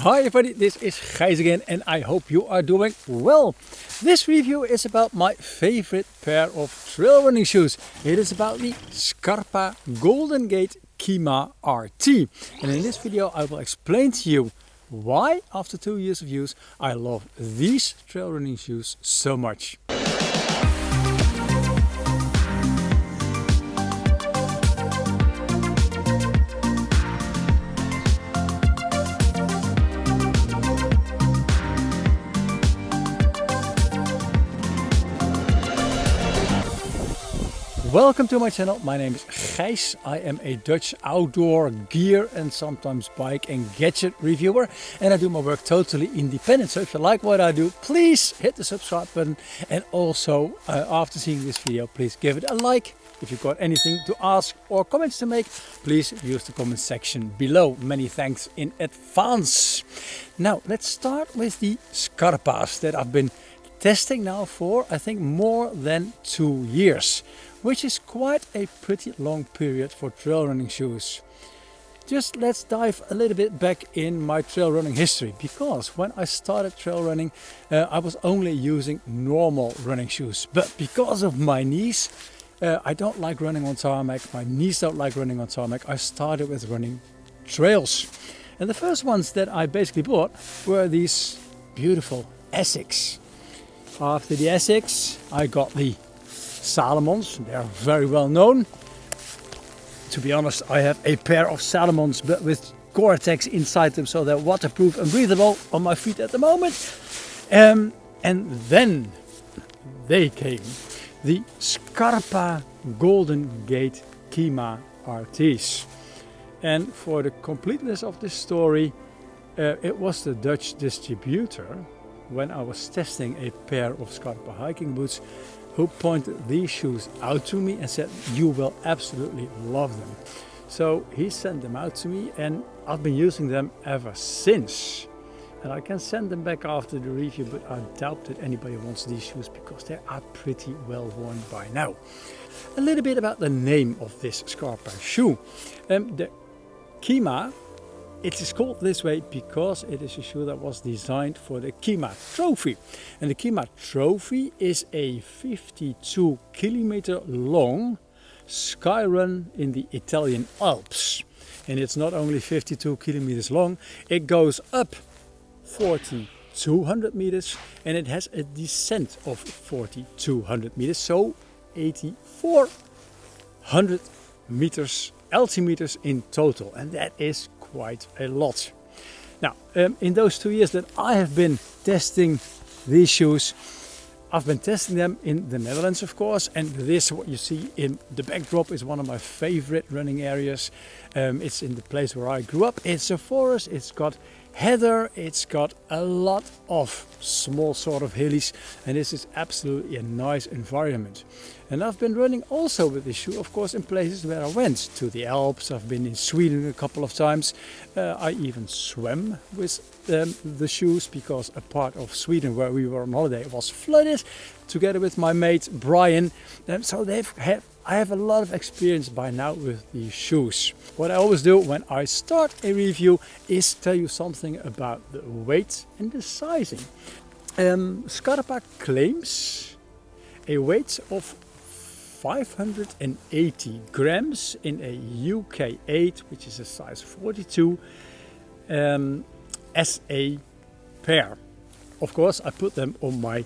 Hi everybody, this is Gijs again and I hope you are doing well. This review is about my favorite pair of trail running shoes. It is about the Scarpa Golden Gate Kima RT. And in this video I will explain to you why after 2 years of use I love these trail running shoes so much. Welcome to my channel. My name is Gijs. I am a Dutch outdoor gear and sometimes bike and gadget reviewer, and I do my work totally independent. So if you like what I do, please hit the subscribe button, and also after seeing this video, please give it a like. If you've got anything to ask or comments to make, please use the comment section below. Many thanks in advance. Now let's start with the Scarpas that I've been testing now for I think more than 2 years. Which is quite a pretty long period for trail running shoes. Just let's dive a little bit back in my trail running history, because when I started trail running I was only using normal running shoes, but because of my knees I don't like running on tarmac, my knees don't like running on tarmac. I started with running trails, and the first ones that I basically bought were these beautiful Essex. After the Essex I got the Salomons. They are very well known. To be honest, I have a pair of Salomons but with Gore-Tex inside them, so they're waterproof and breathable on my feet at the moment. And then they came, the Scarpa Golden Gate Kima RTs. And for the completeness of this story, it was the Dutch distributor, when I was testing a pair of Scarpa hiking boots, who pointed these shoes out to me and said, you will absolutely love them. So he sent them out to me and I've been using them ever since. And I can send them back after the review, but I doubt that anybody wants these shoes because they are pretty well worn by now. A little bit about the name of this Scarpa shoe. The Kima, it is called this way because it is a shoe that was designed for the Kima Trophy. And the Kima Trophy is a 52 kilometer long skyrun in the Italian Alps. And it's not only 52 kilometers long, it goes up 4,200 meters and it has a descent of 4,200 meters, so 8,400 meters altimeters in total, and that is quite a lot. Now in those 2 years that I have been testing these shoes, I've been testing them in the Netherlands, of course, and this, what you see in the backdrop, is one of my favorite running areas. It's in the place where I grew up. It's a forest, it's got heather, it's got a lot of small sort of hillies, and this is absolutely a nice environment. And I've been running also with this shoe, of course, in places where I went to the Alps. I've been in Sweden a couple of times. I even swam with the shoes because a part of Sweden where we were on holiday was flooded, together with my mate Brian. So I have a lot of experience by now with these shoes. What I always do when I start a review is tell you something about the weight and the sizing. Scarpa claims a weight of 580 grams in a UK 8, which is a size 42, as a pair. Of course, I put them on my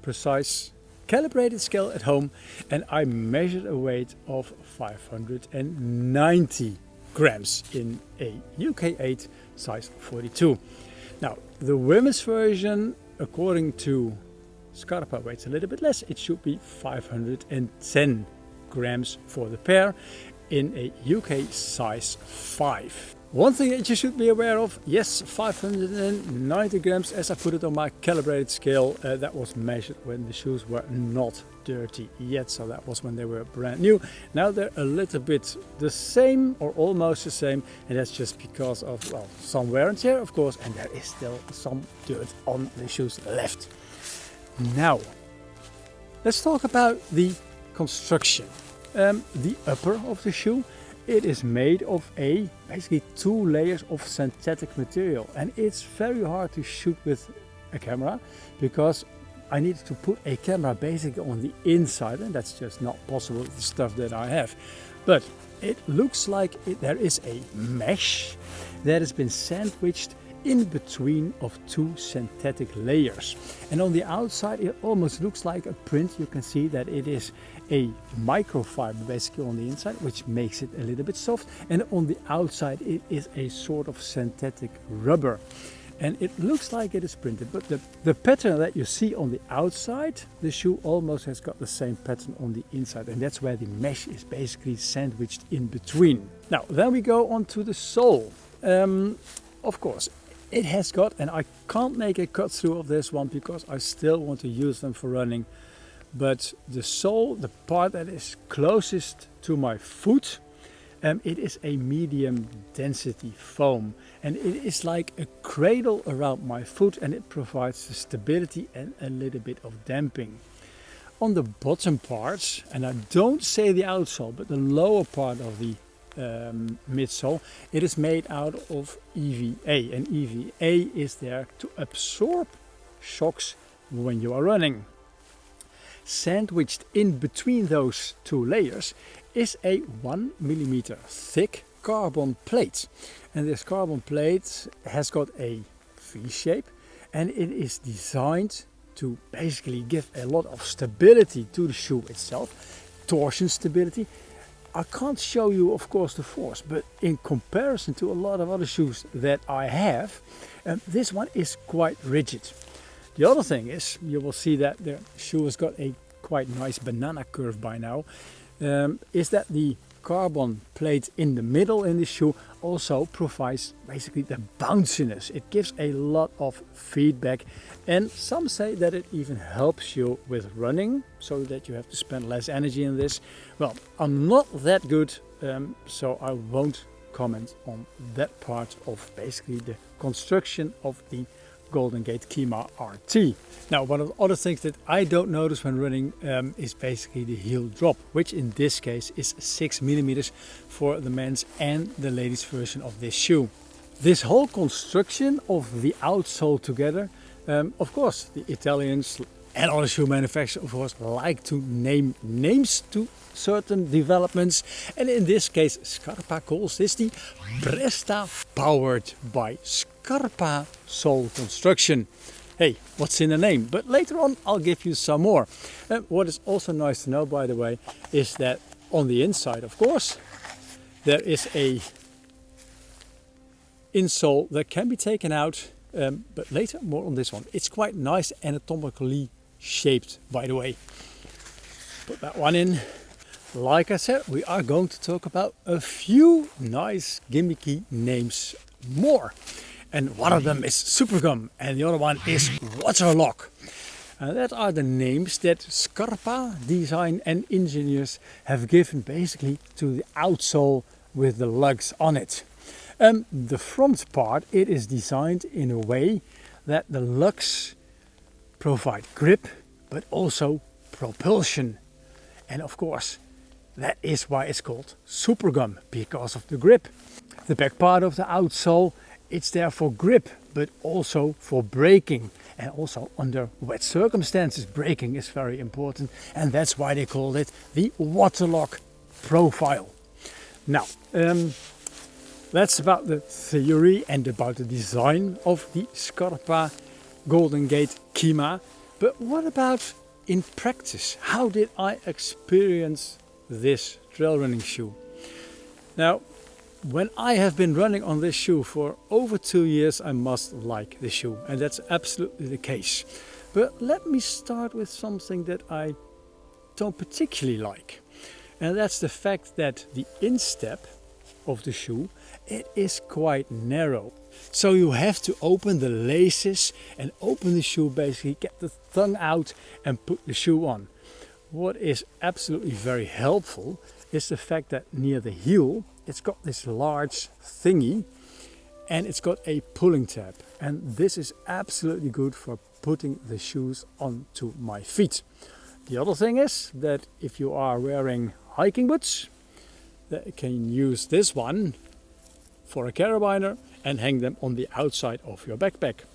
precise calibrated scale at home and I measured a weight of 590 grams in a UK 8 size 42. Now the women's version, according to Scarpa, weighs a little bit less. It should be 510 grams for the pair in a UK size 5. One thing that you should be aware of, yes, 590 grams as I put it on my calibrated scale. That was measured when the shoes were not dirty yet, so that was when they were brand new. Now they're a little bit the same or almost the same, and that's just because of, well, some wear and tear, of course, and there is still some dirt on the shoes left. Now let's talk about the construction. The upper of the shoe it is made of basically 2 layers of synthetic material, and it's very hard to shoot with a camera because I needed to put a camera basically on the inside, and that's just not possible with the stuff that I have. But it looks like there is a mesh that has been sandwiched in between of 2 synthetic layers, and on the outside it almost looks like a print. You can see that it is a microfiber basically on the inside, which makes it a little bit soft, and on the outside it is a sort of synthetic rubber, and it looks like it is printed. But the pattern that you see on the outside, the shoe almost has got the same pattern on the inside, and that's where the mesh is basically sandwiched in between. Now then we go on to the sole. Of course it has got, and I can't make a cut through of this one because I still want to use them for running, but the sole, the part that is closest to my foot, it is a medium density foam, and it is like a cradle around my foot, and it provides the stability and a little bit of damping. On the bottom parts, and I don't say the outsole, but the lower part of the midsole, it is made out of EVA, and EVA is there to absorb shocks when you are running. Sandwiched in between those 2 layers is a 1 millimeter thick carbon plate, and this carbon plate has got a V shape, and it is designed to basically give a lot of stability to the shoe itself, torsion stability. I can't show you of course the force, but in comparison to a lot of other shoes that I have, this one is quite rigid. The other thing is, you will see that the shoe has got a quite nice banana curve by now, is that the carbon plate in the middle in the shoe also provides basically the bounciness. It gives a lot of feedback, and some say that it even helps you with running, so that you have to spend less energy in this. Well, I'm not that good, so I won't comment on that part of basically the construction of the Golden Gate Kima RT. Now, one of the other things that I don't notice when running is basically the heel drop, which in this case is 6 millimeters for the men's and the ladies version of this shoe. This whole construction of the outsole together, of course the Italians and other shoe manufacturers of course like to name names to certain developments, and in this case Scarpa calls this the Bresta powered by Scarpa sole construction. Hey, what's in the name? But later on I'll give you some more. What is also nice to know, by the way, is that on the inside, of course, there is a insole that can be taken out, but later more on this one. It's quite nice anatomically shaped, by the way. Put that one in. Like I said, we are going to talk about a few nice gimmicky names more. And one of them is Supergum and the other one is Waterlock. That are the names that Scarpa design and engineers have given basically to the outsole with the lugs on it. The front part, it is designed in a way that the lugs provide grip but also propulsion. And of course, that is why it's called Supergum, because of the grip. The back part of the outsole, it's there for grip, but also for braking. And also under wet circumstances, braking is very important. And that's why they call it the Waterlock profile. Now, that's about the theory and about the design of the Scarpa Golden Gate Kima. But what about in practice? How did I experience this trail running shoe? Now, when I have been running on this shoe for over 2 years, I must like the shoe, and that's absolutely the case. But let me start with something that I don't particularly like, and that's the fact that the instep of the shoe, it is quite narrow. So you have to open the laces and open the shoe, basically get the tongue out and put the shoe on. What is absolutely very helpful is the fact that near the heel it's got this large thingy and it's got a pulling tab, and this is absolutely good for putting the shoes onto my feet. The other thing is that if you are wearing hiking boots, that you can use this one for a carabiner and hang them on the outside of your backpack.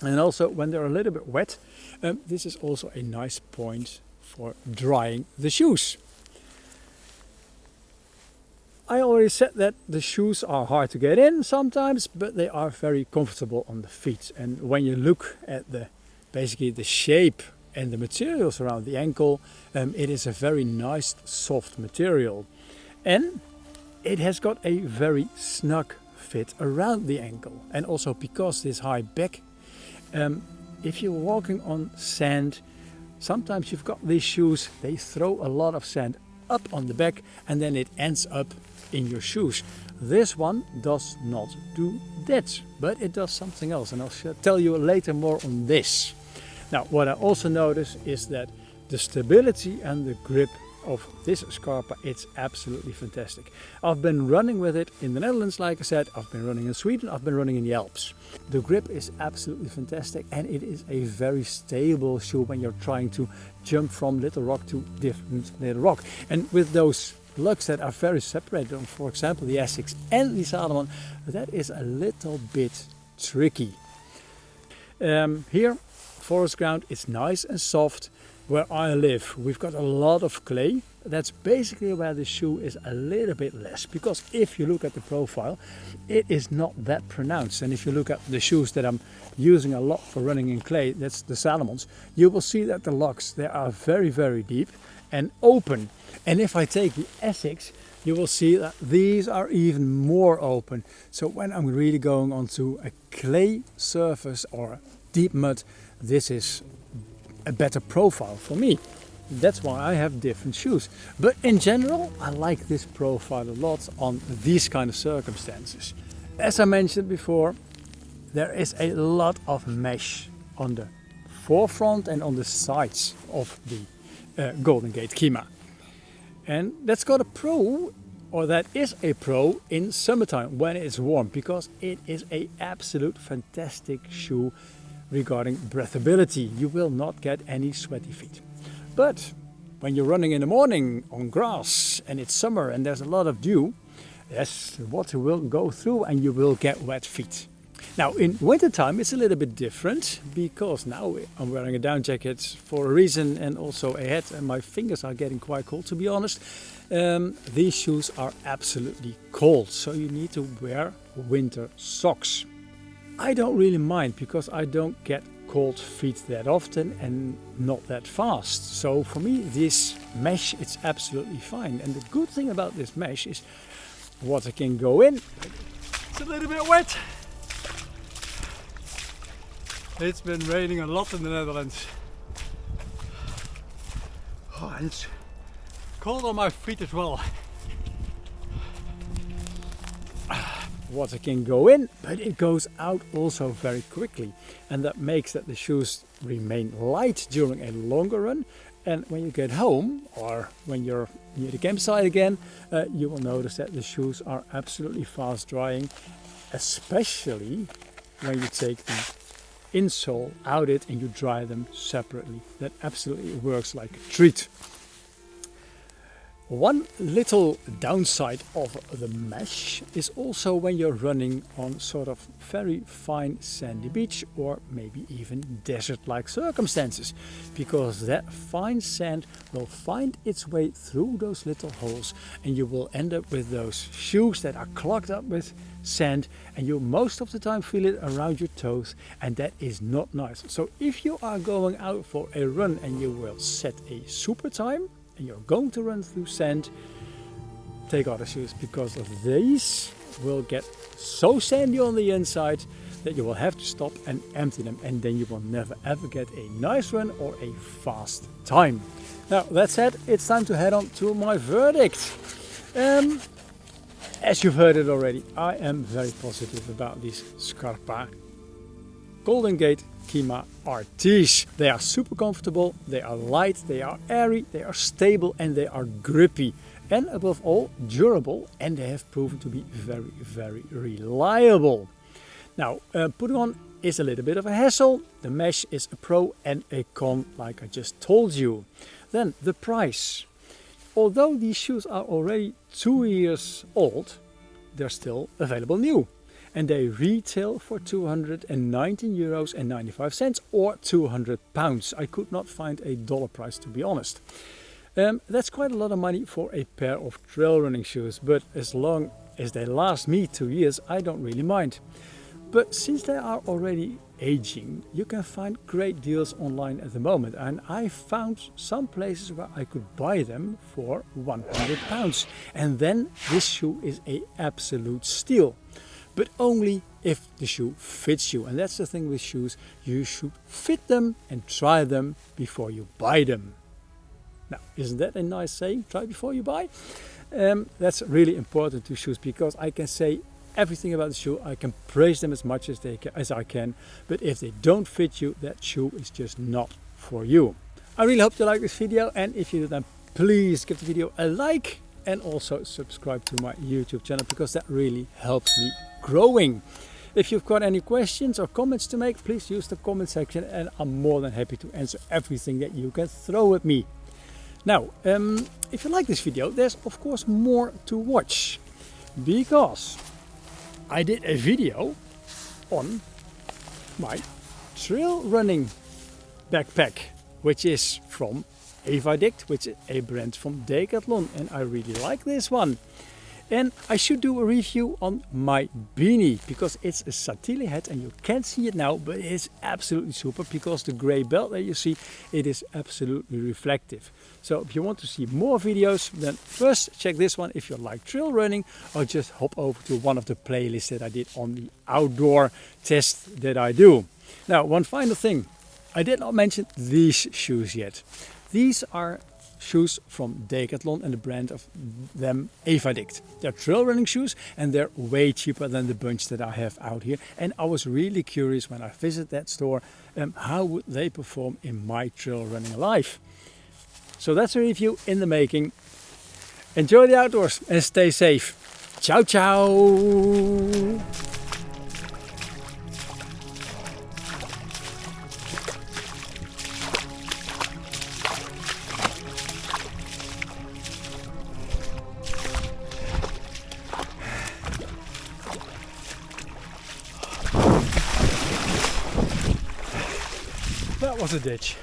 And also when they're a little bit wet, this is also a nice point for drying the shoes. I already said that the shoes are hard to get in sometimes, but they are very comfortable on the feet. And when you look at basically the shape and the materials around the ankle, it is a very nice soft material. And it has got a very snug fit around the ankle. And also because this high back, if you're walking on sand, sometimes you've got these shoes, they throw a lot of sand up on the back and then it ends up in your shoes. This one does not do that, but it does something else, and I'll tell you later more on this. Now, what I also notice is that the stability and the grip of this Scarpa, it's absolutely fantastic. I've been running with it in the Netherlands, like I said, I've been running in Sweden, I've been running in the Alps. The grip is absolutely fantastic, and it is a very stable shoe when you're trying to jump from little rock to different little rock. And with those lugs that are very separated, for example the Essex and the Salomon, that is a little bit tricky. Here, forest ground, it's nice and soft. Where I live, we've got a lot of clay. That's basically where the shoe is a little bit less, because if you look at the profile, it is not that pronounced. And if you look at the shoes that I'm using a lot for running in clay, that's the Salomons, you will see that the lugs, they are very, very deep and open. And if I take the Essex, you will see that these are even more open. So when I'm really going onto a clay surface or deep mud, this is a better profile for me. That's why I have different shoes. But in general, I like this profile a lot on these kind of circumstances. As I mentioned before, there is a lot of mesh on the forefront and on the sides of the Golden Gate Kima. And that's got a pro, or that is a pro in summertime when it's warm, because it is an absolute fantastic shoe regarding breathability. You will not get any sweaty feet. But when you're running in the morning on grass and it's summer and there's a lot of dew, yes, the water will go through and you will get wet feet. Now in wintertime it's a little bit different, because now I'm wearing a down jacket for a reason, and also a hat, and my fingers are getting quite cold, to be honest. These shoes are absolutely cold, so you need to wear winter socks. I don't really mind, because I don't get cold feet that often and not that fast. So for me this mesh, it's absolutely fine. And the good thing about this mesh is water can go in. It's a little bit wet. It's been raining a lot in the Netherlands. Oh, and it's cold on my feet as well. Water can go in, but it goes out also very quickly, and that makes that the shoes remain light during a longer run. And when you get home, or when you're near the campsite again, you will notice that the shoes are absolutely fast drying, especially when you take the insole out it and you dry them separately. That absolutely works like a treat. One little downside of the mesh is also when you're running on sort of very fine sandy beach, or maybe even desert-like circumstances, because that fine sand will find its way through those little holes and you will end up with those shoes that are clogged up with sand, and you most of the time feel it around your toes, and that is not nice. So if you are going out for a run and you will set a super time, and you're going to run through sand, take other shoes, because of these will get so sandy on the inside that you will have to stop and empty them, and then you will never ever get a nice run or a fast time. Now that said, it's time to head on to my verdict. As you've heard it already, I am very positive about these Scarpa Golden Gate Kima RTs. They are super comfortable, they are light, they are airy, they are stable, and they are grippy. And above all, durable, and they have proven to be very, very reliable. Now, putting on is a little bit of a hassle. The mesh is a pro and a con, like I just told you. Then the price. although these shoes are already 2 years old, they're still available new. And they retail for €219.95 or £200. I could not find a dollar price, to be honest. That's quite a lot of money for a pair of trail running shoes, but as long as they last me 2 years, I don't really mind. But since they are already aging, you can find great deals online at the moment, and I found some places where I could buy them for £100. And then this shoe is an absolute steal. But only if the shoe fits you. And that's the thing with shoes, you should fit them and try them before you buy them. Now, isn't that a nice saying? Try before you buy? That's really important to shoes, because I can say everything about the shoe. I can praise them as much as I can. But if they don't fit you, that shoe is just not for you. I really hope you like this video. And if you do, then please give the video a like. And also subscribe to my YouTube channel, because that really helps me growing. If you've got any questions or comments to make, please use the comment section, and I'm more than happy to answer everything that you can throw at me. Now, if you like this video, there's of course more to watch, because I did a video on my trail running backpack, which is from Inbtroduction, which is a brand from Decathlon, and I really like this one. And I should do a review on my beanie, because it's a Satili hat, and you can't see it now, but it's absolutely super, because the gray belt that you see, it is absolutely reflective. So if you want to see more videos, then first check this one if you like trail running, or just hop over to one of the playlists that I did on the outdoor test that I do. Now, one final thing, I did not mention these shoes yet. These are shoes from Decathlon, and the brand of them, Inbtroduction. They're trail running shoes, and they're way cheaper than the bunch that I have out here. And I was really curious when I visited that store, how would they perform in my trail running life. So that's a review in the making. Enjoy the outdoors and stay safe. Ciao, ciao. That was a ditch.